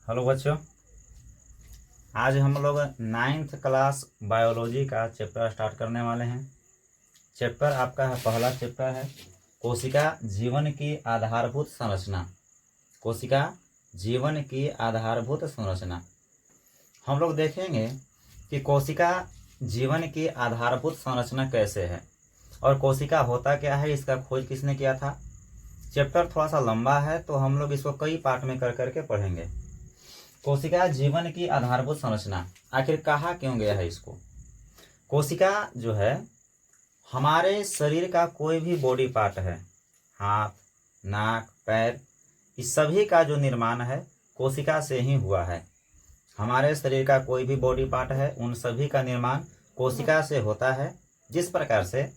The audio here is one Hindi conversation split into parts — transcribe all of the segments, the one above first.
हेलो बच्चों, आज हम लोग 9th क्लास बायोलॉजी का चैप्टर स्टार्ट करने वाले हैं। चैप्टर आपका पहला चैप्टर है कोशिका जीवन की आधारभूत संरचना। कोशिका जीवन की आधारभूत संरचना हम लोग देखेंगे कि कोशिका जीवन की आधारभूत संरचना कैसे है और कोशिका होता क्या है, इसका खोज किसने किया था। चैप्टर थोड़ा सा लंबा है तो हम लोग इसको कई पार्ट में कर करके पढ़ेंगे। कोशिका जीवन की आधारभूत संरचना आखिर कहा क्यों गया है इसको। कोशिका जो है हमारे शरीर का कोई भी बॉडी पार्ट है, हाथ, नाक, पैर, इस सभी का जो निर्माण है कोशिका से ही हुआ है। हमारे शरीर का कोई भी बॉडी पार्ट है, उन सभी का निर्माण कोशिका से होता है। जिस प्रकार से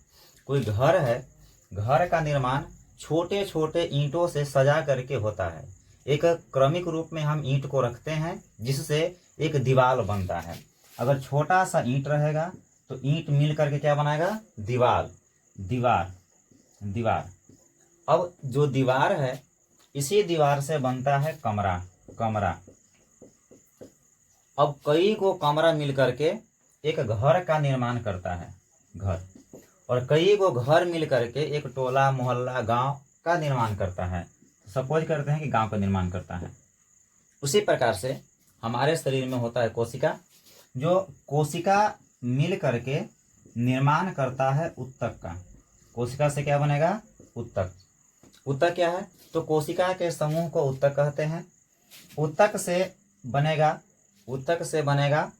कोई घर है, घर का निर्माण छोटे छोटे ईंटों से सजा करके होता है। एक क्रमिक रूप में हम ईंट को रखते हैं जिससे एक दीवार बनता है। अगर छोटा सा ईंट रहेगा तो ईंट मिल करके क्या बनाएगा, दीवार। दीवार दीवार अब जो दीवार है इसी दीवार से बनता है कमरा। कमरा अब कई को कमरा मिल करके एक घर का निर्माण करता है, घर। और कई को घर मिल करके एक टोला, मोहल्ला, गांव का निर्माण करता है। सपोज करते हैं कि गांव का निर्माण करता है। उसी प्रकार से हमारे शरीर में होता है कोशिका, जो कोशिका मिल करके निर्माण करता है उत्तक का। कोशिका से क्या बनेगा, उत्तक। उत्तक क्या है, तो कोशिका के समूह को उत्तक कहते हैं। उत्तक से बनेगा, उत्तक से बनेगा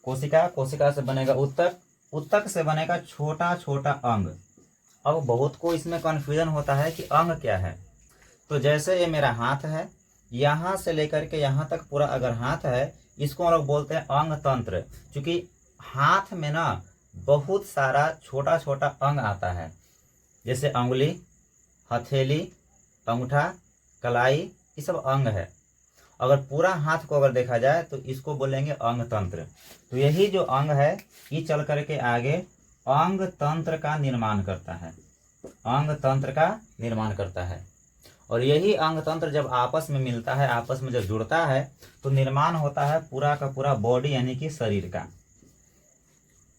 कोशिका, कोशिका से बनेगा उत्तक, उत्तक से बनेगा छोटा छोटा अंग। अब बहुत को इसमें कन्फ्यूजन होता है कि अंग क्या है। तो जैसे ये मेरा हाथ है, यहाँ से लेकर के यहाँ तक पूरा अगर हाथ है, इसको हम लोग बोलते हैं अंग तंत्र। क्योंकि हाथ में ना बहुत सारा छोटा छोटा अंग आता है, जैसे अंगुली, हथेली, अंगूठा, कलाई, ये सब अंग है। अगर पूरा हाथ को अगर देखा जाए तो इसको बोलेंगे अंग तंत्र। तो यही जो अंग है ये चल करके आगे अंग तंत्र का निर्माण करता है, अंग तंत्र का निर्माण करता है। और यही अंग तंत्र जब आपस में मिलता है, आपस में जब जुड़ता है तो निर्माण होता है पूरा का पूरा बॉडी यानी कि शरीर का।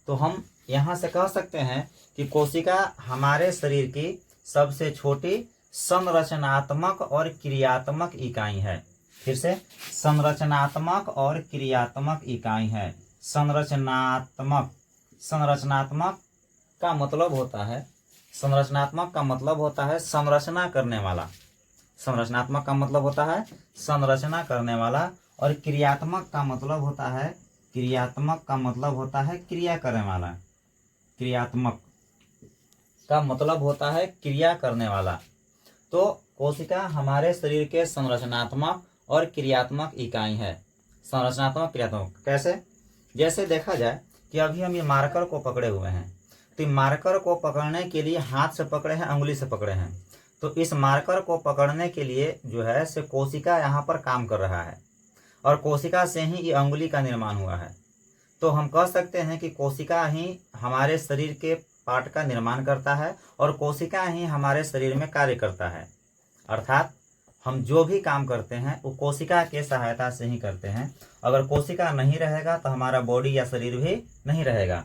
तो हम यहाँ से कह सकते हैं कि कोशिका हमारे शरीर की सबसे छोटी संरचनात्मक और क्रियात्मक इकाई है। फिर से, संरचनात्मक और क्रियात्मक इकाई है। संरचनात्मक, संरचनात्मक का मतलब होता है, संरचनात्मक का मतलब होता है संरचना करने वाला। संरचनात्मक का मतलब होता है संरचना करने वाला। और क्रियात्मक का मतलब होता है, क्रियात्मक का मतलब होता है क्रिया करने वाला। क्रियात्मक का मतलब होता है क्रिया करने वाला। तो कोशिका हमारे शरीर के संरचनात्मक और क्रियात्मक इकाई है। संरचनात्मक, क्रियात्मक कैसे, जैसे देखा जाए कि अभी हम ये मार्कर को पकड़े हुए हैं, तो मार्कर को पकड़ने के लिए हाथ से पकड़े हैं, अंगुली से पकड़े हैं। तो इस मार्कर को पकड़ने के लिए जो है से कोशिका यहाँ पर काम कर रहा है और कोशिका से ही ये अंगुली का निर्माण हुआ है। तो हम कह सकते हैं कि कोशिका ही हमारे शरीर के पार्ट का निर्माण करता है और कोशिका ही हमारे शरीर में कार्य करता है। अर्थात हम जो भी काम करते हैं वो कोशिका के सहायता से ही करते हैं। अगर कोशिका नहीं रहेगा तो हमारा बॉडी या शरीर भी नहीं रहेगा।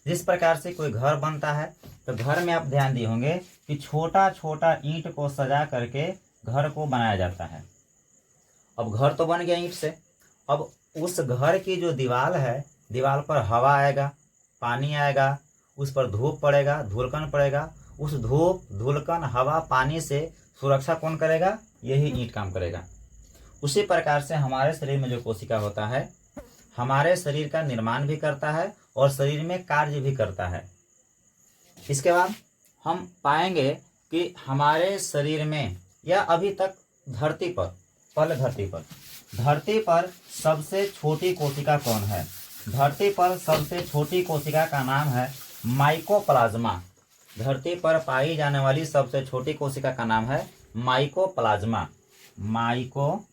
जिस प्रकार से कोई घर बनता है तो घर में आप ध्यान दिए होंगे कि छोटा छोटा ईंट को सजा करके घर को बनाया जाता है। अब घर तो बन गया ईंट से, अब उस घर की जो दीवार है, दीवार पर हवा आएगा, पानी आएगा, उस पर धूप पड़ेगा, धूलकन पड़ेगा। उस धूप, धूलकन, हवा, पानी से सुरक्षा कौन करेगा, यही ईंट काम करेगा। उसी प्रकार से हमारे शरीर में जो कोशिका होता है हमारे शरीर का निर्माण भी करता है और शरीर में कार्य भी करता है। इसके बाद हम पाएंगे कि हमारे शरीर में या अभी तक धरती पर, पहले धरती पर सबसे छोटी कोशिका कौन है। धरती पर सबसे छोटी कोशिका का नाम है माइकोप्लाज्मा। धरती पर पाई जाने वाली सबसे छोटी कोशिका का नाम है माइकोप्लाज्मा। माइकोप्लाज्मा,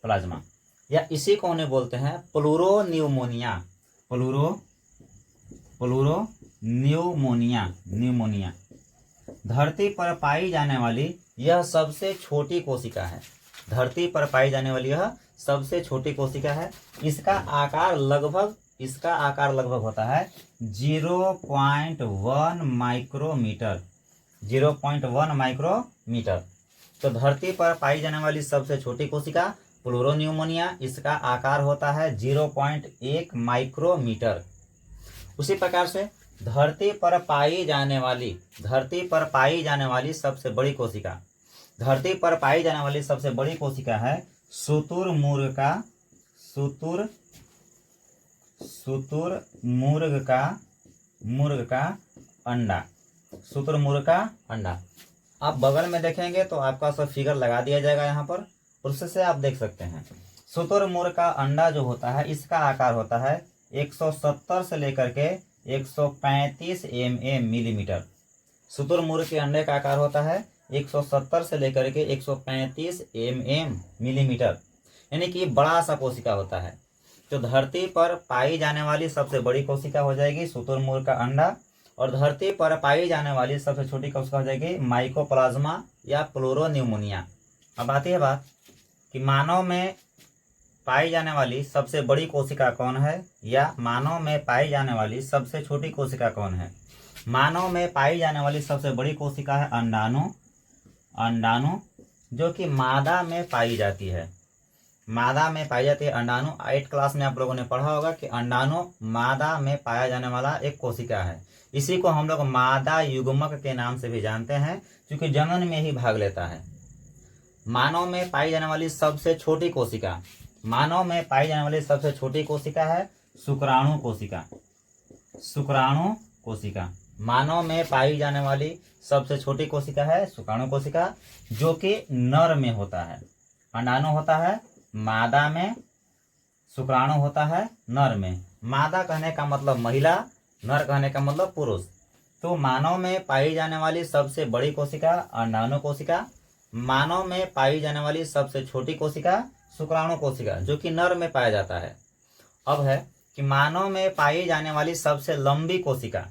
प्लाज्मा, या इसी को उन्हें बोलते हैं प्लूरोन्यूमोनिया। प्लूरोन्यूमोनिया, न्यूमोनिया। धरती पर पाई जाने वाली यह सबसे छोटी कोशिका है। धरती पर पाई जाने वाली यह सबसे छोटी कोशिका है। इसका आकार लगभग होता है 0.1 माइक्रोमीटर। 0.1 माइक्रोमीटर। तो धरती पर पाई जाने वाली सबसे छोटी कोशिका प्लूरोन्यूमोनिया, इसका आकार होता है 0.1 माइक्रोमीटर। उसी प्रकार से धरती पर पाई जाने वाली सबसे बड़ी कोशिका है शुतुरमुर्ग का अंडा। शुतुरमुर्ग का अंडा। आप बगल में देखेंगे तो आपका सब फिगर लगा दिया जाएगा यहाँ पर, उससे आप देख सकते हैं। शुतुरमुर्ग का अंडा जो होता है इसका आकार होता है 170 से लेकर के 135 मिलीमीटर। शुतुरमुर्ग के अंडे का आकार होता है 170 से लेकर के 135 मिलीमीटर, यानी कि बड़ा सा कोशिका होता है। तो धरती पर पाई जाने वाली सबसे बड़ी कोशिका हो जाएगी शुतुरमुर्ग का अंडा, और धरती पर पाई जाने वाली सबसे छोटी कोशिका हो जाएगी माइकोप्लाज्मा या प्लूरोन्यूमोनिया। अब आती है बात कि मानव में पाई जाने वाली सबसे बड़ी कोशिका कौन है, या मानव में पाई जाने वाली सबसे छोटी कोशिका कौन है। मानव में पाई जाने वाली सबसे बड़ी कोशिका है अंडाणु, जो कि मादा में पाई जाती है। अंडाणु 8 क्लास में आप लोगों ने पढ़ा होगा कि अंडाणु मादा में पाया जाने वाला एक कोशिका है। इसी को हम लोग मादा युग्मक के नाम से भी जानते हैं, क्योंकि जनन में ही भाग लेता है। मानव में पाई जाने वाली सबसे छोटी कोशिका है शुक्राणु कोशिका। मानव में पाई जाने वाली सबसे छोटी कोशिका है शुक्राणु कोशिका, जो कि नर में होता है। अंडाणु होता है मादा में, शुक्राणु होता है नर में। मादा कहने का मतलब महिला, नर कहने का मतलब पुरुष। तो मानव में पाई जाने वाली सबसे बड़ी कोशिका अंडाणु कोशिका, मानव में पाई जाने वाली सबसे छोटी कोशिका शुक्राणु कोशिका, जो कि नर में पाया जाता है। अब है कि मानव में पाई जाने वाली सबसे लंबी कोशिका,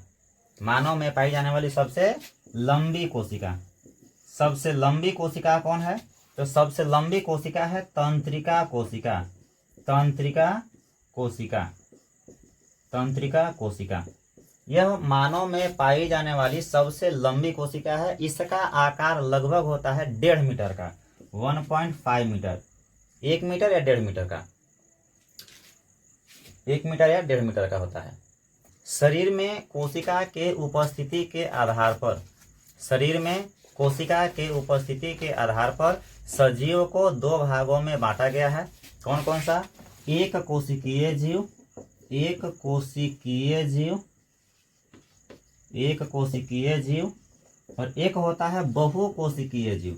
सबसे लंबी कोशिका कौन है, तो सबसे लंबी कोशिका है तंत्रिका कोशिका। यह मानव में पाई जाने वाली सबसे लंबी कोशिका है। इसका आकार लगभग होता है 1.5 मीटर का, 1.5 मीटर। 1 मीटर या 1.5 मीटर का, 1 मीटर या 1.5 मीटर का होता है। शरीर में कोशिका के उपस्थिति के आधार पर सजीव को 2 भागों में बांटा गया है। कौन कौन सा? एक कोशिकीय जीव और एक होता है बहुकोशिकीय जीव।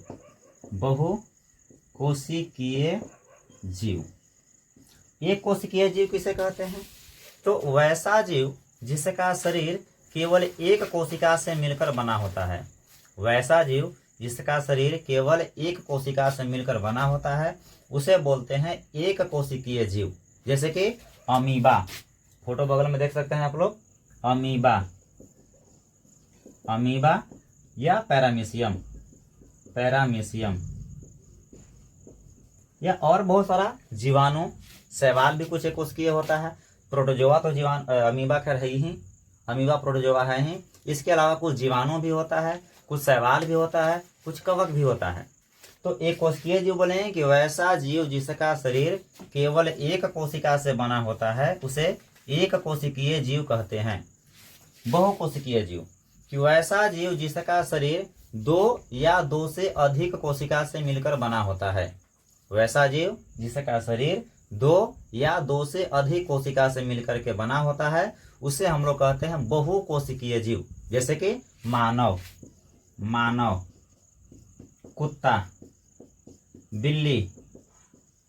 एक कोशिकीय जीव किसे कहते हैं? तो वैसा जीव जिसका शरीर केवल एक कोशिका से मिलकर बना होता है। उसे बोलते हैं एक कोशिकीय जीव। जैसे कि अमीबा, फोटो बगल में देख सकते हैं आप लोग, अमीबा या पैरामीशियम या और बहुत सारा जीवाणु। शैवाल भी कुछ एक कोशिकीय होता है। प्रोटोजोआ तो अमीबा खैर है ही, अमीबा प्रोटोजोआ है ही। इसके अलावा कुछ जीवाणु भी होता है, कुछ शैवाल भी होता है, कुछ कवक भी होता है। तो एक कोशिकीय जीव बोले कि वैसा जीव जिसका शरीर केवल एक कोशिका से बना होता है, उसे एक कोशिकीय जीव कहते हैं। बहुकोशिकीय जीव कि वैसा जीव जिसका शरीर 2 या 2 से अधिक कोशिका से मिलकर बना होता है। वैसा जीव जिसका शरीर 2 या 2 से अधिक कोशिका से मिलकर के बना होता है, उसे हम लोग कहते हैं बहुकोशिकीय जीव। जैसे कि मानव, कुत्ता, बिल्ली,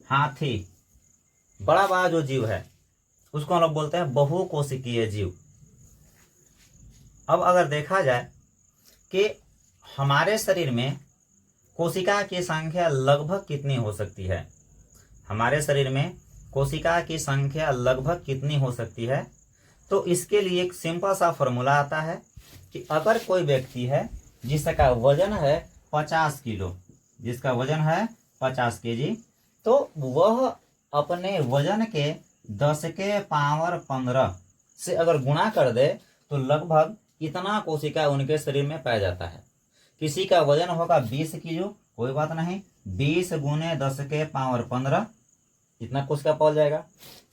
हाथी, बड़ा जो जीव है उसको हम लोग बोलते हैं बहुकोशिकीय जीव। अब अगर देखा जाए कि हमारे शरीर में कोशिका की संख्या लगभग कितनी हो सकती है, तो इसके लिए एक सिंपल सा फॉर्मूला आता है कि अगर कोई व्यक्ति है जिसका वजन है 50 किलो, जिसका वजन है 50 केजी, तो वह अपने वजन के 10 के पावर 15 से अगर गुणा कर दे तो लगभग इतना कोशिका उनके शरीर में पाया जाता है। किसी का वजन होगा 20 किलो, कोई बात नहीं, 20 गुने 10 के पावर 15 इतना कोशिका पाया जाएगा।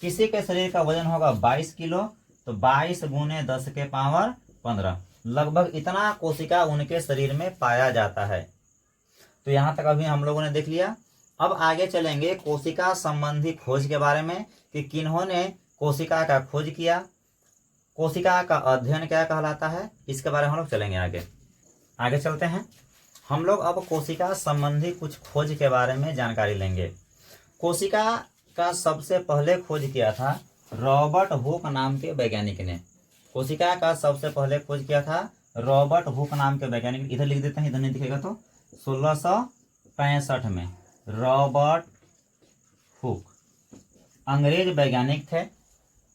किसी के शरीर का वजन होगा 22 किलो, तो 22 गुने 10 के पावर 15 लगभग इतना कोशिका उनके शरीर में पाया जाता है। तो यहाँ तक अभी हम लोगों ने देख लिया। अब आगे चलेंगे कोशिका संबंधी खोज के बारे में कि किन्होंने कोशिका का खोज किया, कोशिका का अध्ययन क्या कहलाता है, इसके बारे में हम लोग चलेंगे आगे चलते हैं। हम लोग अब कोशिका संबंधी कुछ खोज के बारे में जानकारी लेंगे। कोशिका का सबसे पहले खोज किया था रॉबर्ट हुक नाम के वैज्ञानिक ने। कोशिका का सबसे पहले खोज किया था रॉबर्ट हुक नाम के वैज्ञानिक। इधर लिख देते हैं, इधर नहीं दिखेगा तो 1665 में रॉबर्ट हुक अंग्रेज वैज्ञानिक थे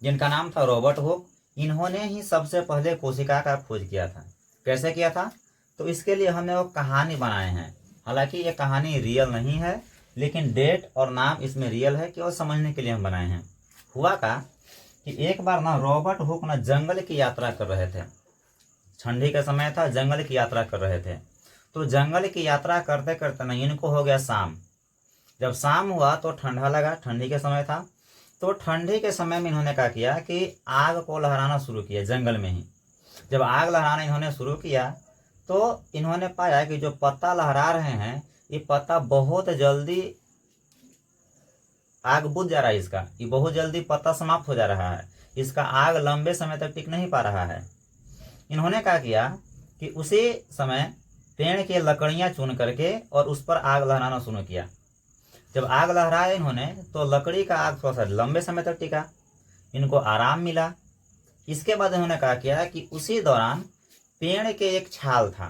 जिनका नाम था रॉबर्ट हुक। इन्होंने ही सबसे पहले कोशिका का खोज किया था। कैसे किया था, तो इसके लिए हमने वो कहानी बनाए हैं। हालांकि ये कहानी रियल नहीं है, लेकिन डेट और नाम इसमें रियल है, केवल समझने के लिए हम बनाए हैं। हुआ का कि एक बार ना रॉबर्ट हुक ना जंगल की यात्रा कर रहे थे। ठंडी का समय था, जंगल की यात्रा कर रहे थे। तो जंगल की यात्रा करते करते ना इनको हो गया शाम। जब शाम हुआ तो ठंडा लगा, ठंडी के समय था। तो ठंडी के समय में इन्होंने क्या किया कि आग को लहराना शुरू किया जंगल में ही। जब आग लहराना इन्होंने शुरू किया तो इन्होंने पाया कि जो पत्ता लहरा रहे हैं ये पत्ता बहुत जल्दी आग बुझ जा रहा है, इसका ये बहुत जल्दी पत्ता समाप्त हो जा रहा है, इसका आग लंबे समय तक टिक नहीं पा रहा है। इन्होंने क्या किया कि उसी समय पेड़ की लकड़ियां चुन करके और उस पर आग लहराना शुरू किया। जब आग लहराया इन्होंने तो लकड़ी का आग थोड़ा सा लंबे समय तक टिका, इनको आराम मिला। इसके बाद इन्होंने क्या किया कि उसी दौरान पेड़ के एक छाल था,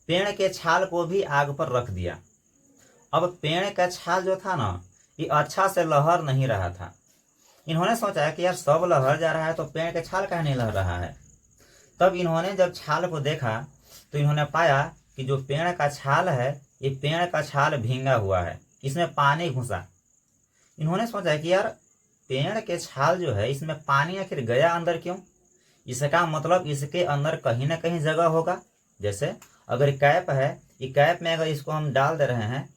पेड़ के छाल को भी आग पर रख दिया। अब पेड़ का छाल जो था ना ये अच्छा से लहर नहीं रहा था। इन्होंने सोचा कि यार सब लहर जा रहा है तो पेड़ के छाल काहे नहीं लहर रहा है। तब इन्होंने जब छाल को देखा तो इन्होंने पाया कि जो पेड़ का छाल है ये पेड़ का छाल भींगा हुआ है, इसमें पानी घुसा। इन्होंने सोचा कि यार पेड़ के छाल जो है इसमें पानी आखिर गया अंदर क्यों, इसका मतलब इसके अंदर कहीं ना कहीं जगह होगा। जैसे अगर कैप है, ये कैप में अगर इसको हम डाल दे रहे हैं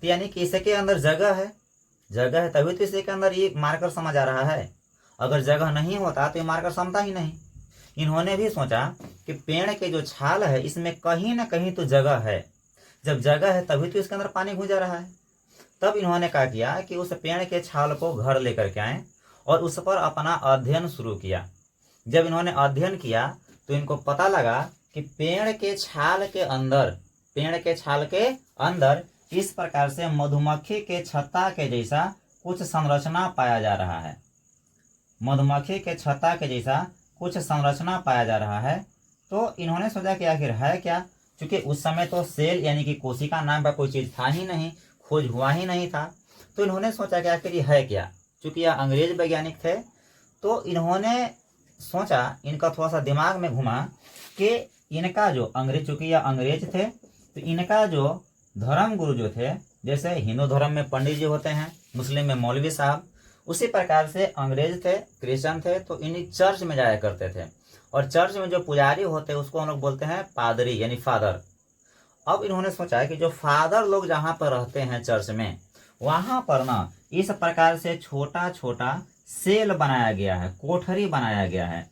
तो यानी कि इसके अंदर जगह है, जगह है तभी तो इसके अंदर ये मार्कर समझ आ रहा है। अगर जगह नहीं होता तो ये मार्कर समझता ही नहीं। इन्होंने भी सोचा कि पेड़ के जो छाल है इसमें कहीं ना कहीं तो जगह है, जब जगह है तभी तो इसके अंदर पानी घुस जा रहा है। तब इन्होंने क्या किया कि उस पेड़ के छाल को घर लेकर के आए और उस पर अपना अध्ययन शुरू किया। जब इन्होंने अध्ययन किया तो इनको पता लगा कि पेड़ के छाल के अंदर, पेड़ के छाल के अंदर इस प्रकार से मधुमक्खी के छत्ता के जैसा कुछ संरचना पाया जा रहा है। मधुमक्खी के छत्ता के जैसा कुछ संरचना पाया जा रहा है। तो इन्होंने सोचा कि आखिर है क्या, क्योंकि उस समय तो सेल यानी कि कोशिका नाम का कोई चीज था ही नहीं, खोज हुआ ही नहीं था। तो इन्होंने सोचा कि आखिर ये है क्या। चूंकि यह अंग्रेज वैज्ञानिक थे तो इन्होंने सोचा, इनका थोड़ा सा दिमाग में घुमा कि इनका जो अंग्रेज, चूंकि यह अंग्रेज थे तो इनका जो धर्म गुरु जो थे, जैसे हिंदू धर्म में पंडित जी होते हैं, मुस्लिम में मौलवी साहब, उसी प्रकार से अंग्रेज थे, क्रिश्चियन थे, तो इन चर्च में जाया करते थे। और चर्च में जो पुजारी होते हैं उसको हम लोग बोलते हैं पादरी यानी फादर। अब इन्होंने सोचा कि जो फादर लोग जहाँ पर रहते हैं चर्च में, वहां पर ना इस प्रकार से छोटा छोटा सेल बनाया गया है, कोठरी बनाया गया है,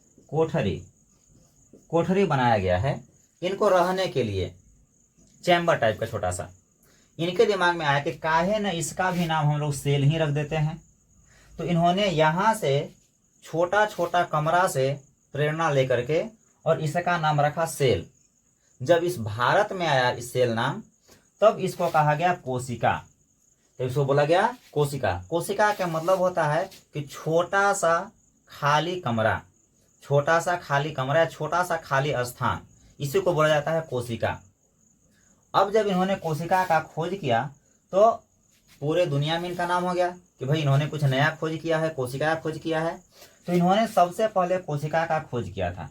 कोठरी बनाया गया है इनको रहने के लिए, चैम्बर टाइप का छोटा सा। इनके दिमाग में आया कि काहे न इसका भी नाम हम लोग सेल ही रख देते हैं। तो इन्होंने यहाँ से छोटा छोटा कमरा से प्रेरणा लेकर के और इसका नाम रखा सेल। जब इस भारत में आया इस सेल नाम, तब इसको कहा गया कोशिका। तो इसको बोला गया कोशिका। कोशिका का मतलब होता है कि छोटा सा खाली कमरा, छोटा सा खाली कमरा, छोटा सा खाली स्थान, इसी को बोला जाता है कोशिका। अब जब इन्होंने कोशिका का खोज किया तो पूरे दुनिया में इनका नाम हो गया कि भाई इन्होंने कुछ नया खोज किया है, कोशिका का खोज किया है। तो इन्होंने सबसे पहले कोशिका का खोज किया था।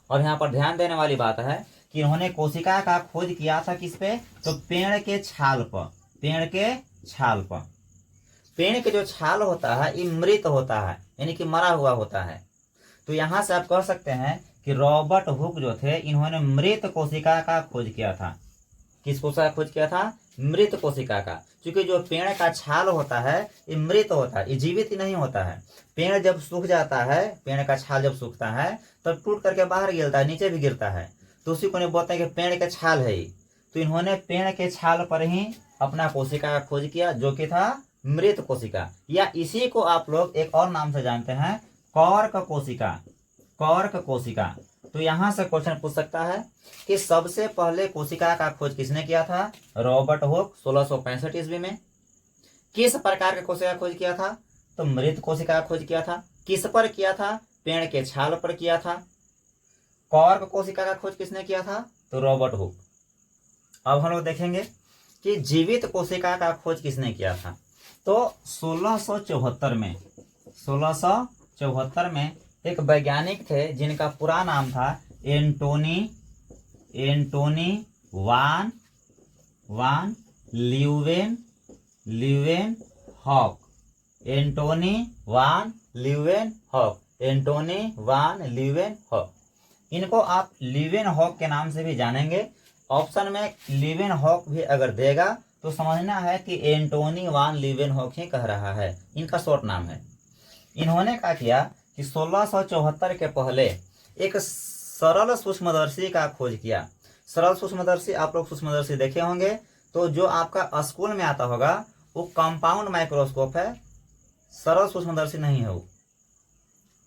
और यहाँ पर ध्यान देने वाली बात है कि इन्होंने कोशिका का खोज किया था किस पे, तो पेड़ के छाल पर। पेड़ के छाल पर। पेड़ के जो छाल होता है ये मृत होता है, यानी कि मरा हुआ होता है। तो यहाँ से आप कह सकते हैं कि रॉबर्ट हुक जो थे इन्होंने मृत कोशिका का खोज किया था। किस कोशिका का खोज किया था? मृत कोशिका का। क्योंकि जो पेड़ का छाल होता है ये मृत होता है, ये जीवित ही नहीं होता है। पेड़ जब सूख जाता है, पेड़ का छाल जब सूखता है तब टूट करके बाहर गिरता है, नीचे भी गिरता है, तो उसी को नहीं बोलते हैं कि पेड़ के छाल है। तो इन्होंने पेड़ के छाल पर ही अपना कोशिका का खोज किया, जो कि था मृत कोशिका, या इसी को आप लोग एक और नाम से जानते हैं, कॉर्क कोशिका। कॉर्क कोशिका। तो यहां से क्वेश्चन पूछ सकता है कि सबसे पहले कोशिका का खोज किसने किया था? रॉबर्ट हुक 1665 ईस्वी में। किस प्रकार के कोशिका का खोज किया था? तो मृत कोशिका का खोज किया था। किस पर किया था? पेड़ के छाल पर किया था। कॉर्क कोशिका का खोज किसने किया था? तो रॉबर्ट हुक। अब हम लोग देखेंगे कि जीवित कोशिका का खोज किसने किया था। तो 1674 में एक वैज्ञानिक थे जिनका पूरा नाम था एंटोनी वान ल्यूवेनहॉक। एंटोनी वान ल्यूवेनहॉक। इनको आप ल्यूवेनहॉक के नाम से भी जानेंगे। ऑप्शन में ल्यूवेनहॉक भी अगर देगा तो समझना है कि एंटोनी वान ल्यूवेनहॉक ही कह रहा है, इनका शॉर्ट नाम है। इन्होंने क्या किया कि 1674 के पहले एक सरल सूक्ष्मदर्शी का खोज किया। सरल सूक्ष्मदर्शी, आप लोग सूक्ष्मदर्शी देखे होंगे, तो जो आपका स्कूल में आता होगा वो कंपाउंड माइक्रोस्कोप है, सरल सूक्ष्मदर्शी नहीं है वो।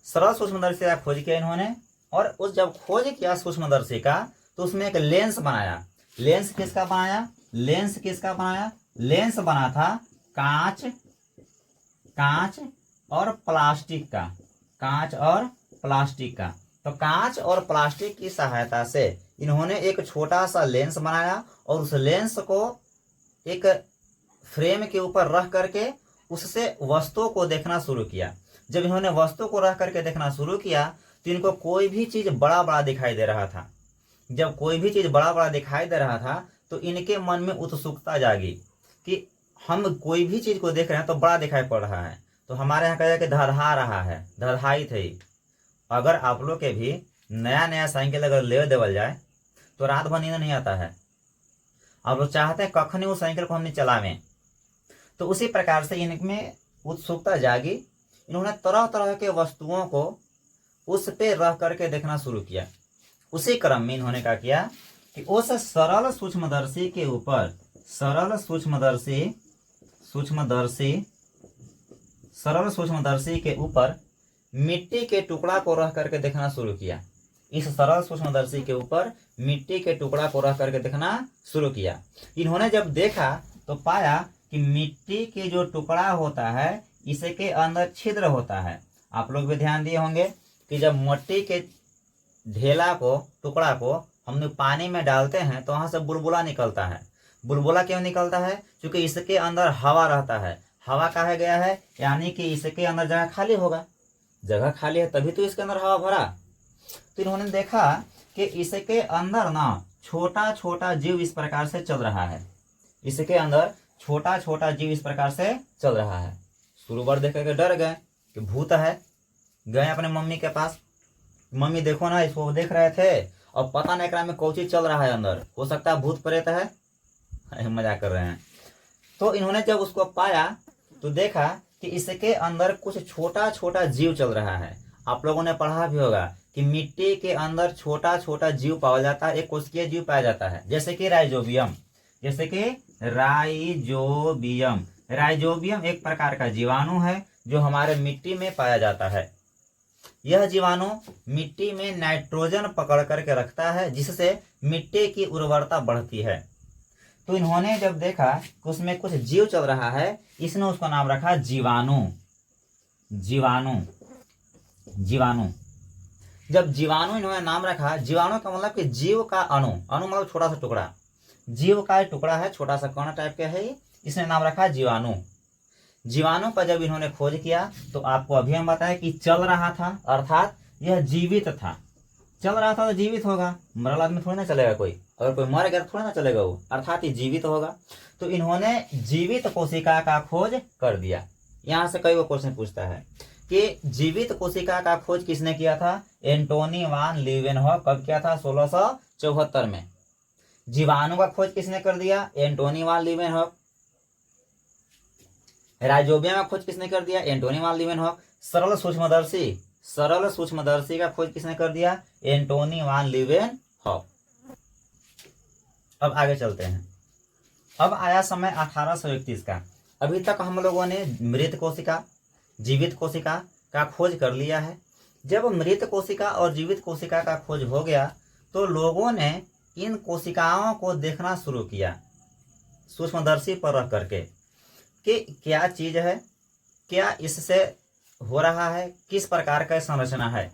सरल सूक्ष्मदर्शी का खोज किया इन्होंने, और उस जब खोज किया सूक्ष्मदर्शी का तो उसमें एक लेंस बनाया। लेंस किसका बनाया? लेंस बना था कांच और प्लास्टिक का। तो कांच और प्लास्टिक की सहायता से इन्होंने एक छोटा सा लेंस बनाया और उस लेंस को एक फ्रेम के ऊपर रख करके उससे वस्तुओं को देखना शुरू किया। जब इन्होंने वस्तु को रख करके देखना शुरू किया तो इनको कोई भी चीज बड़ा बड़ा दिखाई दे रहा था। जब कोई भी चीज बड़ा बड़ा दिखाई दे रहा था तो इनके मन में उत्सुकता जागी कि हम कोई भी चीज को देख रहे हैं तो बड़ा दिखाई पड़ रहा है, तो हमारे यहाँ कहा कि धधा रहा है, धधाई थे। अगर आप लोग के भी नया साइकिल अगर ले देवल जाए तो रात भर नींद नहीं आता है, आप लोग चाहते हैं कखनी उस साइकिल को हमने चलावें। तो उसी प्रकार से इनमें उत्सुकता जागी। इन्होंने तरह तरह के वस्तुओं को उस पे रह करके देखना शुरू किया। उसी क्रम में इन्होंने क्या किया कि उस सरल सूक्ष्मदर्शी के ऊपर मिट्टी के टुकड़ा को रख करके देखना शुरू किया। इस सरल सूक्ष्मदर्शी के ऊपर मिट्टी के टुकड़ा को रख करके देखना शुरू किया। इन्होंने जब देखा तो पाया कि मिट्टी के जो टुकड़ा होता है इसके अंदर छिद्र होता है। आप लोग भी ध्यान दिए होंगे कि जब मिट्टी के ढेला को, टुकड़ा को हम पानी में डालते हैं तो वहां से बुलबुला निकलता है। बुलबुला क्यों निकलता है? क्योंकि इसके अंदर हवा रहता है। हवा कहा गया है, यानी कि इसके अंदर जगह खाली होगा, जगह खाली है तभी तो इसके अंदर हवा भरा। तो इन्होंने देखा कि इसके अंदर ना छोटा छोटा जीव इस प्रकार से चल रहा है। इसके अंदर छोटा छोटा जीव इस प्रकार से चल रहा है। शुरू बार देख करके डर गए कि भूत है। गए अपने मम्मी के पास, मम्मी देखो ना, इसको देख रहे थे और पता नहीं एकरा में कौन चीज चल रहा है अंदर, हो सकता है भूत प्रेत है। मजाक कर रहे हैं। तो इन्होंने जब उसको पाया तो देखा कि इसके अंदर कुछ छोटा छोटा जीव चल रहा है। आप लोगों ने पढ़ा भी होगा कि मिट्टी के अंदर छोटा छोटा जीव पाया जाता है, एक कोशिकीय जीव पाया जाता है, जैसे कि राइजोबियम। राइजोबियम एक प्रकार का जीवाणु है जो हमारे मिट्टी में पाया जाता है। यह जीवाणु मिट्टी में नाइट्रोजन पकड़ करके रखता है, जिससे मिट्टी की उर्वरता बढ़ती है। तो इन्होंने जब देखा कि उसमें कुछ जीव चल रहा है, इसने उसका नाम रखा जीवाणु। जब जीवाणु इन्होंने नाम रखा, जीवाणु का मतलब कि जीव का अणु, अणु मतलब छोटा सा टुकड़ा, जीव का टुकड़ा है, छोटा सा कण टाइप का है, इसने नाम रखा जीवाणु। जीवाणु पर जब इन्होंने खोज किया तो आपको अभी हम बताएं कि चल रहा था, अर्थात यह जीवित था। चल रहा था तो जीवित होगा, मरल आदमी थोड़ी ना चलेगा कोई, अगर कोई मर गया तो थोड़ी ना चलेगा वो, अर्थात ये जीवित होगा। तो इन्होंने जीवित कोशिका का खोज कर दिया। यहाँ से कई वो क्वेश्चन पूछता है कि जीवित कोशिका का खोज किसने किया था? एंटोनी वान लीवेनहॉक। कब किया था? 1674 में। जीवाणु का खोज किसने कर दिया? एंटोनी वान लीवेनहॉक। राइजोबियम का खोज किसने कर दिया? एंटोनी वान लीवेनहॉक। सरल सूक्ष्मदर्शी का खोज किसने कर दिया? एंटोनी वान लीवेनहॉक। अब आगे चलते हैं। अब आया समय 1831 का। अभी तक हम लोगों ने मृत कोशिका, जीवित कोशिका का खोज कर लिया है। जब मृत कोशिका और जीवित कोशिका का खोज हो गया तो लोगों ने इन कोशिकाओं को देखना शुरू किया सूक्ष्मदर्शी पर रख करके कि क्या चीज है, क्या इससे हो रहा है, किस प्रकार का संरचना है।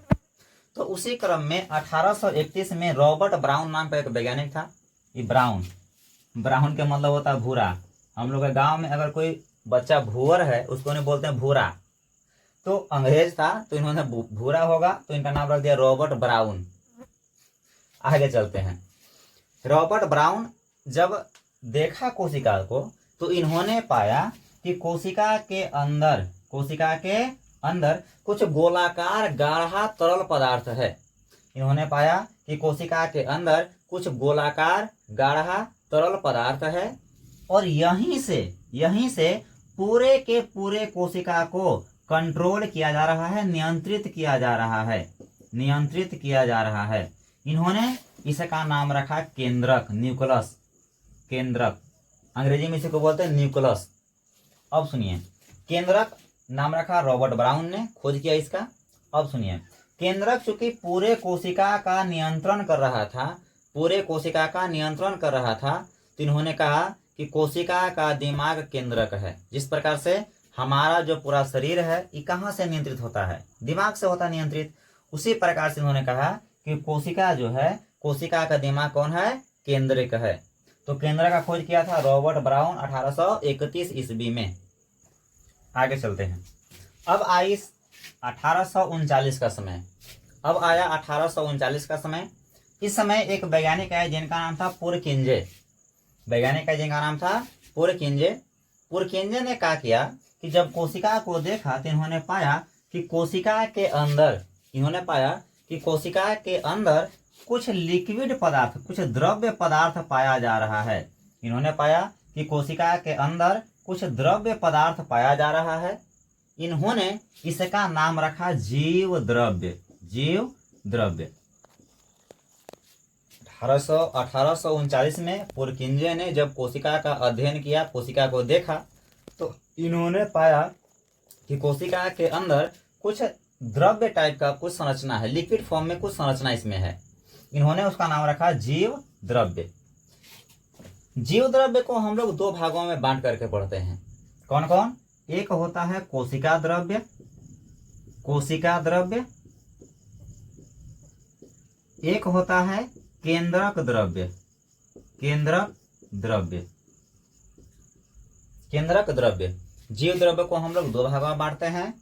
तो उसी क्रम में 1831 में रॉबर्ट ब्राउन नाम का एक वैज्ञानिक था। ये ब्राउन के मतलब होता है भूरा। हम लोग के गांव में अगर कोई बच्चा भूअर है उसको नहीं बोलते हैं भूरा। तो अंग्रेज था तो इन्होंने भूरा होगा तो इनका नाम रख दिया रॉबर्ट ब्राउन। आगे चलते हैं। रॉबर्ट ब्राउन जब देखा कोशिका को तो इन्होंने पाया कि कोशिका के अंदर कुछ गोलाकार गाढ़ा तरल पदार्थ है। इन्होंने पाया कि कोशिका के अंदर कुछ गोलाकार गाढ़ा तरल पदार्थ है और यहीं से पूरे के पूरे कोशिका को कंट्रोल किया जा रहा है, नियंत्रित किया जा रहा है। इन्होंने इसका नाम रखा केंद्रक, न्यूक्लियस। केंद्रक अंग्रेजी में इसी को बोलते हैं न्यूक्लियस। अब सुनिए, केंद्रक नाम रखा रॉबर्ट ब्राउन ने, खोज किया इसका। अब सुनिए, केंद्रक चूंकि पूरे कोशिका का नियंत्रण कर रहा था तो इन्होंने कहा कि कोशिका का दिमाग केंद्रक है। जिस प्रकार से हमारा जो पूरा शरीर है ये कहाँ से नियंत्रित होता है? दिमाग से होता है नियंत्रित। उसी प्रकार से इन्होंने कहा कि कोशिका जो है, कोशिका का दिमाग कौन है? केंद्रक है। तो केंद्रक का खोज किया था रॉबर्ट ब्राउन 1831 ईस्वी में। आगे चलते हैं। अब आई 1839 का समय। अब आया 1839 का समय। इस समय एक वैज्ञानिक है जिनका नाम था पुरकिंजे। पुरकिंजे ने क्या किया कि जब कोशिका को देखा तो इन्होंने पाया कि कोशिका के अंदर कुछ लिक्विड पदार्थ, कुछ द्रव्य पदार्थ पाया जा रहा है। इन्होंने पाया कि कोशिका के अंदर कुछ द्रव्य पदार्थ पाया जा रहा है। इन्होंने इसका नाम रखा जीव द्रव्य। 1839 में पुरकिंजे ने जब कोशिका का अध्ययन किया, कोशिका को देखा तो इन्होंने पाया कि कोशिका के अंदर कुछ द्रव्य टाइप का कुछ संरचना है, लिक्विड फॉर्म में कुछ संरचना इसमें है। इन्होंने उसका नाम रखा जीव द्रव्य। जीव द्रव्य को हम लोग दो भागों में बांट करके पढ़ते हैं। कौन कौन? एक होता है कोशिका द्रव्य, एक होता है केंद्रक द्रव्य। जीव द्रव्य को हम लोग दो भागों में बांटते हैं,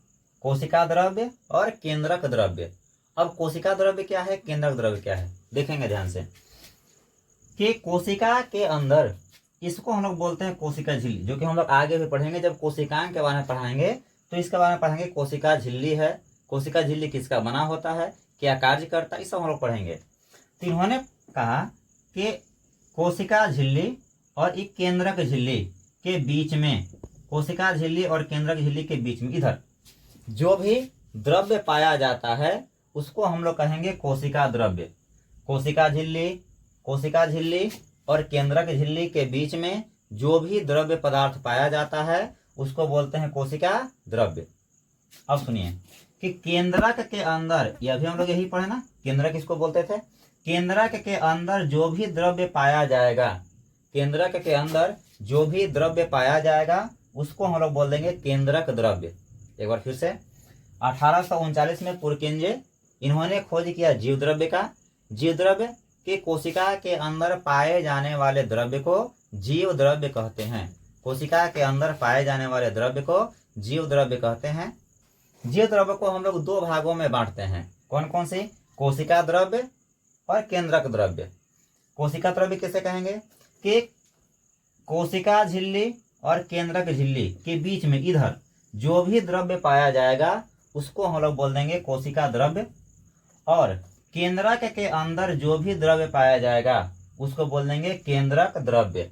कोशिका द्रव्य और केंद्रक द्रव्य। अब कोशिका द्रव्य क्या है, केंद्रक द्रव्य क्या है, देखेंगे ध्यान से कि कोशिका के अंदर, इसको हम लोग बोलते हैं कोशिका झिल्ली, जो कि हम लोग आगे भी पढ़ेंगे। जब कोशिकाओं के बारे में पढ़ाएंगे तो इसके बारे में पढ़ेंगे। कोशिका झिल्ली है, कोशिका झिल्ली किसका बना होता है, क्या कार्य करता है, इस सब हम लोग पढ़ेंगे। तो इन्होंने कहा कि कोशिका झिल्ली और एक केंद्रक झिल्ली के बीच में, कोशिका झिल्ली और केंद्रक झिल्ली के बीच में इधर जो भी द्रव्य पाया जाता है उसको हम लोग कहेंगे कोशिका द्रव्य। कोशिका झिल्ली और केंद्रक झिल्ली के बीच में जो भी द्रव्य पदार्थ पाया जाता है उसको बोलते हैं कोशिका द्रव्य। अब सुनिए कि केंद्रक के अंदर, यह भी हम लोग यही पढ़े ना, केंद्रक किसको बोलते थे? केंद्रक के अंदर जो भी द्रव्य पाया जाएगा उसको हम लोग बोल देंगे केंद्रक द्रव्य। एक बार फिर से, 1839 में पुरकिंजे इन्होंने खोज किया जीव द्रव्य का। जीव द्रव्य के कोशिका के अंदर पाए जाने वाले द्रव्य को जीव द्रव्य कहते हैं। कोशिका के अंदर पाए जाने वाले द्रव्य को जीव द्रव्य कहते हैं। जीव द्रव्य को हम लोग दो भागों में बांटते हैं। कौन कौन से? कोशिका द्रव्य और केंद्रक द्रव्य। कोशिका द्रव्य किसे कहेंगे कि कोशिका झिल्ली और केंद्रक झिल्ली के बीच में इधर जो भी द्रव्य पाया जाएगा उसको हम लोग बोल देंगे कोशिका द्रव्य, और केंद्रक के अंदर जो भी द्रव्य पाया जाएगा उसको बोल देंगे केंद्रक द्रव्य।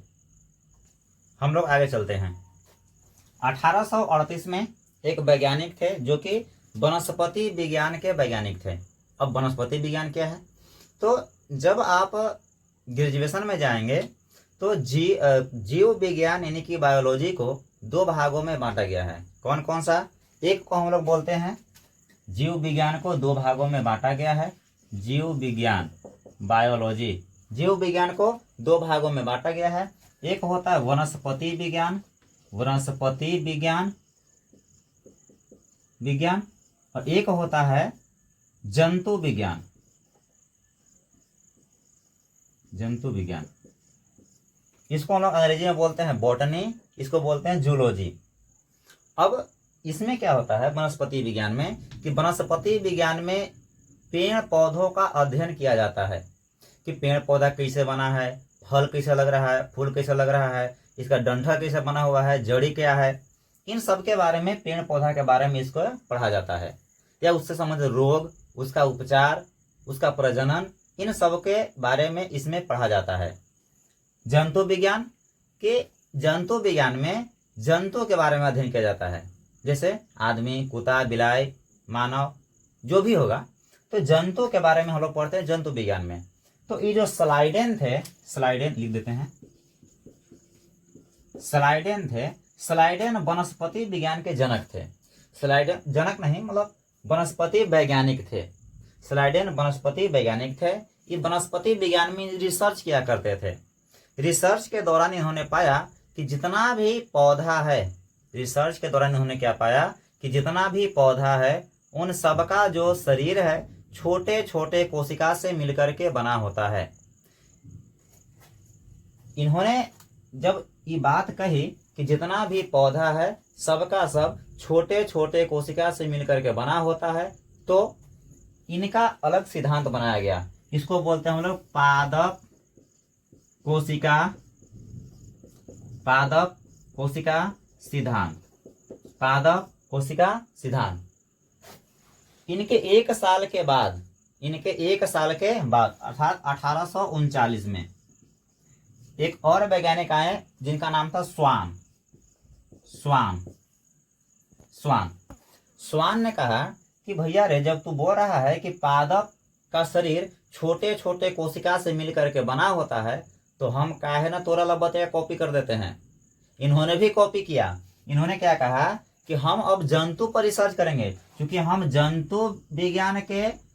हम लोग आगे चलते हैं। 1838 में एक वैज्ञानिक थे जो कि वनस्पति विज्ञान के वैज्ञानिक थे। अब वनस्पति विज्ञान क्या है, तो जब आप ग्रेजुएशन में जाएंगे तो जीव विज्ञान यानी कि बायोलॉजी को दो भागों में बांटा गया है। कौन कौन सा? एक को हम लोग बोलते हैं जीव विज्ञान को दो भागों में बांटा गया है। जीव विज्ञान बायोलॉजी, जीव विज्ञान को दो भागों में बांटा गया है। एक होता है वनस्पति विज्ञान, वनस्पति विज्ञान और एक होता है जंतु विज्ञान, जंतु विज्ञान। इसको हम लोग अंग्रेजी में बोलते हैं बॉटनी, इसको बोलते हैं जूलॉजी। अब इसमें क्या होता है वनस्पति विज्ञान में कि वनस्पति विज्ञान में पेड़ पौधों का अध्ययन किया जाता है कि पेड़ पौधा कैसे बना है, फल कैसे लग रहा है, फूल कैसे लग रहा है, इसका डंठल कैसे बना हुआ है, जड़ी क्या है, इन सब के बारे में, पेड़ पौधा के बारे में इसको पढ़ा जाता है। या उससे संबंधित रोग, उसका उपचार, उसका प्रजनन, इन सब के बारे में इसमें पढ़ा जाता है। जंतु विज्ञान के, जंतु विज्ञान में जंतु के बारे में अध्ययन किया जाता है, जैसे आदमी, कुत्ता, बिलाई, मानव जो भी होगा, तो जंतु के बारे में हम लोग पढ़ते हैं जंतु विज्ञान में। तो ये जो स्लाइडेन थे, स्लाइडेन लिख देते हैं, स्लाइडेन थे, स्लाइडेन वनस्पति विज्ञान के जनक थे। स्लाइडेन जनक नहीं, मतलब वनस्पति वैज्ञानिक थे। स्लाइडेन वनस्पति वैज्ञानिक थे। ये वनस्पति विज्ञान में रिसर्च किया करते थे। रिसर्च के दौरान इन्होंने पाया कि जितना भी पौधा है, रिसर्च के दौरान इन्होंने क्या पाया कि जितना भी पौधा है उन सबका जो शरीर है छोटे छोटे कोशिका से मिलकर के बना होता है। इन्होंने जब ये बात कही कि जितना भी पौधा है सबका सब छोटे छोटे कोशिका से मिलकर के बना होता है, तो इनका अलग सिद्धांत बनाया गया। इसको बोलते हैं हम लोग पादप कोशिका, पादप कोशिका सिद्धांत, पादप कोशिका सिद्धांत। इनके एक साल के बाद, अर्थात 1839 में एक और वैज्ञानिक आए जिनका नाम था स्वान ने कहा कि भैया रे, जब तू बोल रहा है कि पादप का शरीर छोटे छोटे कोशिका से मिलकर के बना होता है, तो हम काहे ना तोरा लबते कॉपी कर देते हैं। इन्होंने भी कॉपी किया। इन्होंने क्या कहा कि हम अब जंतु पर रिसर्च करेंगे, क्योंकि हम जंतु विज्ञान के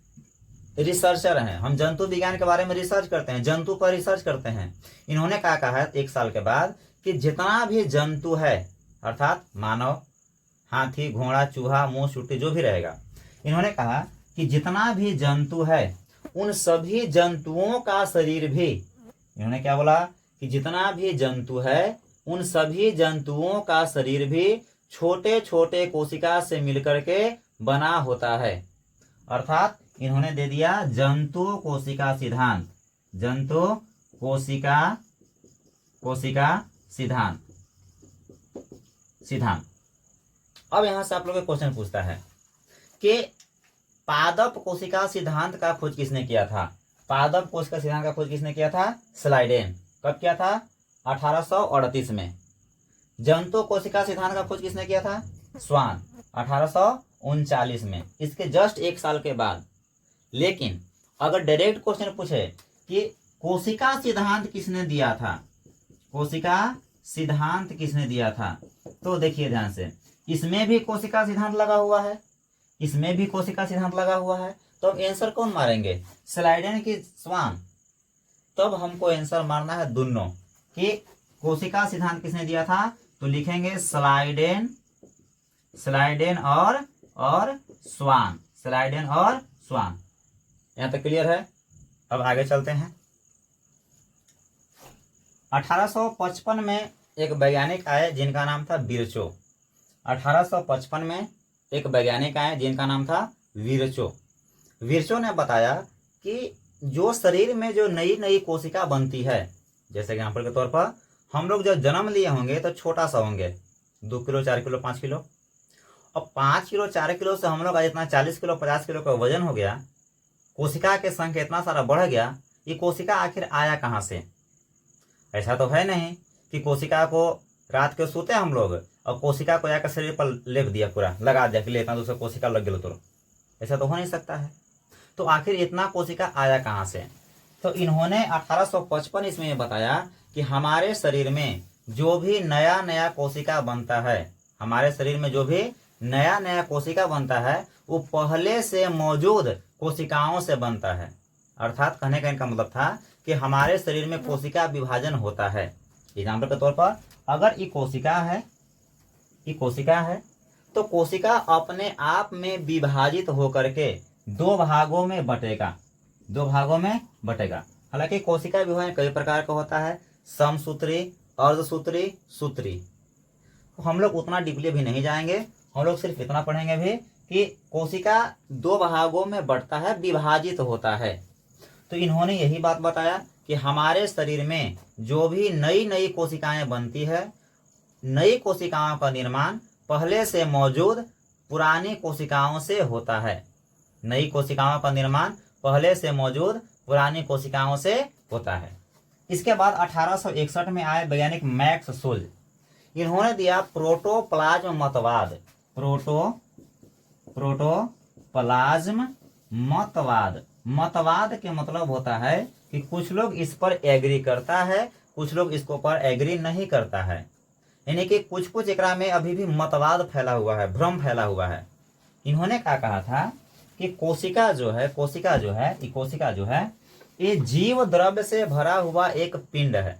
रिसर्चर हैं, हम जंतु विज्ञान के बारे में रिसर्च करते हैं, जंतु पर रिसर्च करते हैं। इन्होंने क्या कहा एक साल के बाद कि जितना भी जंतु है, अर्थात मानव, हाथी, घोड़ा, चूहा, मूस, चुट्टी जो भी रहेगा, इन्होंने कहा कि जितना भी जंतु है उन सभी जंतुओं का शरीर भी, इन्होंने क्या बोला कि जितना भी जंतु है उन सभी जंतुओं का शरीर भी छोटे छोटे कोशिका से मिलकर के बना होता है। अर्थात इन्होंने दे दिया जंतु कोशिका सिद्धांत, जंतु कोशिका सिद्धांत। अब यहां से आप लोग क्वेश्चन पूछता है कि पादप कोशिका सिद्धांत का खोज किसने किया था? पादप कोशिका सिद्धांत का खोज किसने किया था? स्लाइडेन। कब किया था? 1838 में। जंतु कोशिका सिद्धांत का खोज किसने किया था? स्वान, 1839 में, इसके जस्ट एक साल के बाद। लेकिन अगर डायरेक्ट क्वेश्चन पूछे कि कोशिका सिद्धांत किसने दिया था, कोशिका सिद्धांत किसने दिया था, तो देखिए ध्यान से, इसमें भी कोशिका सिद्धांत लगा हुआ है, इसमें भी कोशिका सिद्धांत लगा हुआ है। तो अब आंसर कौन मारेंगे? स्लाइडेन की स्वान? तब हमको आंसर मारना है दोनों कि कोशिका सिद्धांत किसने दिया था, तो लिखेंगे स्लाइडेन, स्लाइडेन और स्वान, स्लाइडेन और स्वान। यहां तक क्लियर है? अब आगे चलते हैं। 1855 में एक वैज्ञानिक आए जिनका नाम था विर्चो। 1855 में एक वैज्ञानिक आए जिनका नाम था विर्चो। विर्चो ने बताया कि जो शरीर में जो नई नई कोशिका बनती है, जैसे एग्जाम्पल के तौर पर हम लोग जब जन्म लिए होंगे तो छोटा सा होंगे, 2 किलो 4 किलो 5 किलो। अब 5 किलो 4 किलो से हम लोग आज इतना 40 किलो 50 किलो का वजन हो गया, कोशिका के संख्या इतना सारा बढ़ गया। ये कोशिका आखिर आया कहाँ से? ऐसा तो है नहीं कि कोशिका को रात के सोते हम लोग और कोशिका को जाकर शरीर पर लेप दिया, पूरा लगा दिया कि ले इतना दूसरा कोशिका लग गया तो, ऐसा तो हो नहीं सकता है। तो आखिर इतना कोशिका आया कहाँ से? तो इन्होंने 1855 ईस्वी में बताया कि हमारे शरीर में जो भी नया नया कोशिका बनता है, हमारे शरीर में जो भी नया नया कोशिका बनता है वो पहले से मौजूद कोशिकाओं से बनता है। अर्थात कहने का इनका मतलब था कि हमारे शरीर में कोशिका विभाजन होता है। एग्जाम्पल के तौर पर अगर ये कोशिका है तो कोशिका अपने आप में विभाजित होकर के दो भागों में बटेगा। हालांकि कोशिका विभाजन कई प्रकार का होता है, समसूत्री, अर्धसूत्री, सूत्री। तो हम लोग उतना डीपली भी नहीं जाएंगे, हम लोग सिर्फ इतना पढ़ेंगे भी कि कोशिका दो भागों में बढ़ता है, विभाजित होता है। तो इन्होंने यही बात बताया कि हमारे शरीर में जो भी नई नई कोशिकाएं बनती है, नई कोशिकाओं का निर्माण पहले से मौजूद पुरानी कोशिकाओं से होता है। नई कोशिकाओं का निर्माण पहले से मौजूद पुरानी कोशिकाओं से होता है। इसके बाद 1861 में आए वैज्ञानिक मैक्स सुल। इन्होंने दिया प्रोटोप्लाज्म मतवाद। प्रोटोप्लाज्म मतवाद के मतलब होता है कि कुछ लोग इस पर एग्री करता है, कुछ लोग इसको पर एग्री नहीं करता है। यानी कि कुछ एकरा में अभी भी मतवाद फैला हुआ है, भ्रम फैला हुआ है। इन्होंने क्या कहा था कि कोशिका जो है ये जीव द्रव्य से भरा हुआ एक पिंड है।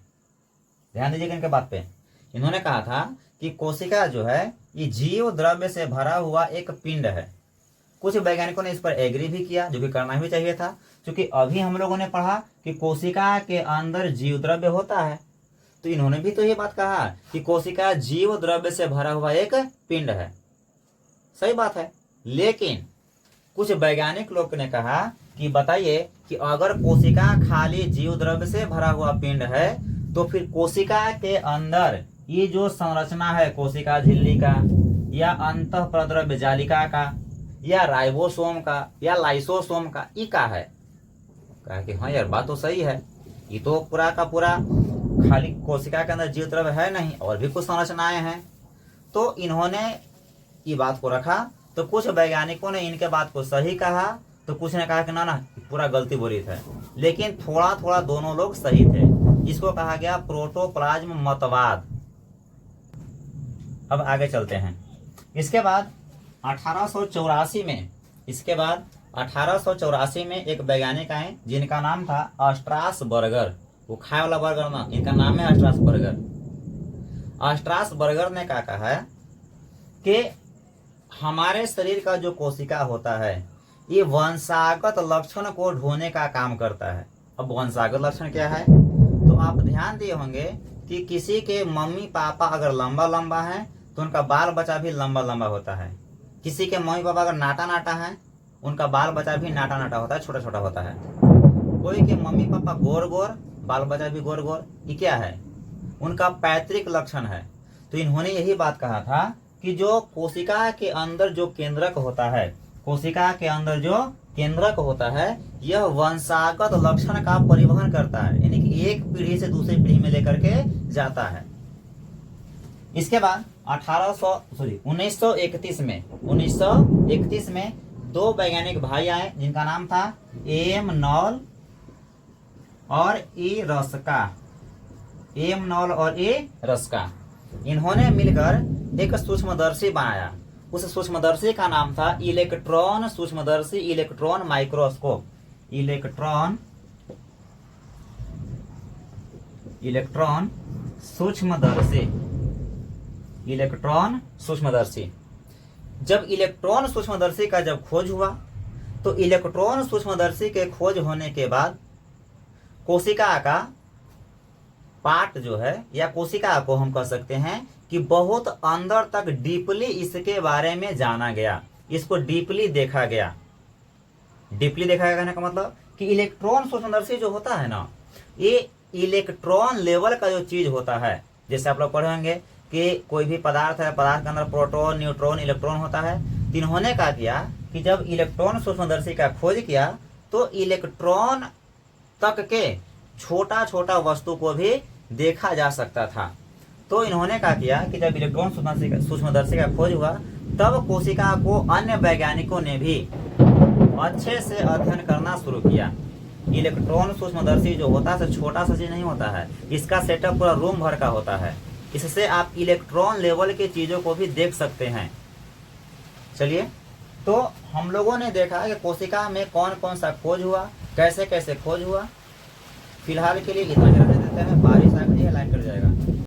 ध्यान दीजिएगा इनके बात पे। इन्होंने कहा था कि कोशिका जो है ये जीव द्रव्य से भरा हुआ एक पिंड है। कुछ वैज्ञानिकों ने इस पर एग्री भी किया, जो कि करना भी चाहिए था, क्योंकि अभी हम लोगों ने पढ़ा कि कोशिका के अंदर जीव द्रव्य होता है। तो इन्होंने भी तो ये बात कहा कि कोशिका जीव द्रव्य से भरा हुआ एक पिंड है। सही बात है। लेकिन कुछ वैज्ञानिक लोग ने कहा कि बताइए कि अगर कोशिका खाली जीव द्रव्य से भरा हुआ पिंड है तो फिर कोशिका के अंदर ये जो संरचना है कोशिका झिल्ली का, या अंतः प्रद्रव्य जालिका का, या राइबोसोम का, या लाइसोसोम का, ये क्या है? कहा कि हाँ यार बात तो सही है, ये तो पूरा का पूरा खाली कोशिका के अंदर जीव द्रव्य है नहीं, और भी कुछ संरचनाएं हैं। तो इन्होंने ये बात को रखा। तो कुछ वैज्ञानिकों ने इनके बात को सही कहा, तो कुछ ने कहा कि ना पूरा गलती बोली थे। लेकिन थोड़ा थोड़ा दोनों लोग सही थे। इसको कहा गया प्रोटोप्लाज्म मतवाद। अब आगे चलते हैं। इसके बाद 1884 में एक वैज्ञानिक आए जिनका नाम था स्ट्रासबर्गर। वो खाए वाला बर्गर ना, इनका नाम है स्ट्रासबर्गर। स्ट्रासबर्गर ने क्या कहा है कि हमारे शरीर का जो कोशिका होता है ये वंशागत लक्षण को ढोने का काम करता है। अब वंशागत लक्षण क्या है? तो आप ध्यान दिए होंगे कि किसी के मम्मी पापा अगर लंबा लंबा है तो उनका बाल बच्चा भी लंबा लंबा होता है। किसी के मम्मी पापा अगर नाटा नाटा है, उनका बाल बच्चा भी नाटा नाटा होता है, छोटा छोटा होता है। कोई के मम्मी पापा गोर गोर, बाल बच्चा भी गोर गोर। ये क्या है? उनका पैतृक लक्षण है। तो इन्होंने यही बात कहा था कि जो कोशिका के अंदर जो केंद्रक होता है, यह वंशागत लक्षण का परिवहन करता है, यानी कि एक पीढ़ी से दूसरी पीढ़ी में लेकर के जाता है। इसके बाद 1931 में दो वैज्ञानिक भाई आए जिनका नाम था एम नॉल और ए रस्का। इन्होंने मिलकर एक सूक्ष्मदर्शी बनाया। उस सूक्ष्मदर्शी का नाम था इलेक्ट्रॉन सूक्ष्मदर्शी, इलेक्ट्रॉन माइक्रोस्कोप। इलेक्ट्रॉन सूक्ष्मदर्शी। जब इलेक्ट्रॉन सूक्ष्मदर्शी का जब खोज हुआ तो इलेक्ट्रॉन सूक्ष्मदर्शी के खोज होने के बाद कोशिका का पार्ट जो है, या कोशिका को हम कह सकते हैं कि बहुत अंदर तक डीपली इसके बारे में जाना गया, इसको डीपली देखा गया। डीपली देखा गया कहने का मतलब कि इलेक्ट्रॉन सूक्ष्मदर्शी जो होता है ना, ये इलेक्ट्रॉन लेवल का जो चीज होता है, जैसे आप लोग पढ़ेंगे कि कोई भी पदार्थ है, पदार्थ के अंदर प्रोटॉन, न्यूट्रॉन, इलेक्ट्रॉन होता है। तो इन्होंने क्या किया कि जब इलेक्ट्रॉन सूक्ष्मदर्शी का खोज किया तो इलेक्ट्रॉन तक के छोटा छोटा वस्तु को भी देखा जा सकता था। तो इन्होंने क्या किया कि जब इलेक्ट्रॉन सूक्ष्मदर्शी का खोज हुआ तब कोशिका को अन्य वैज्ञानिकों ने भी अच्छे से अध्ययन करना शुरू किया। इलेक्ट्रॉन सूक्ष्मदर्शी जो होता है छोटा सा चीज नहीं होता है, इसका सेटअप पूरा रूम भर का होता है। इससे आप इलेक्ट्रॉन लेवल की चीजों को भी देख सकते हैं। चलिए, तो हम लोगों ने देखा कि कोशिका में कौन कौन सा खोज हुआ, कैसे कैसे खोज हुआ। फिलहाल के लिए इतना ही रहने देते हैं। बारिश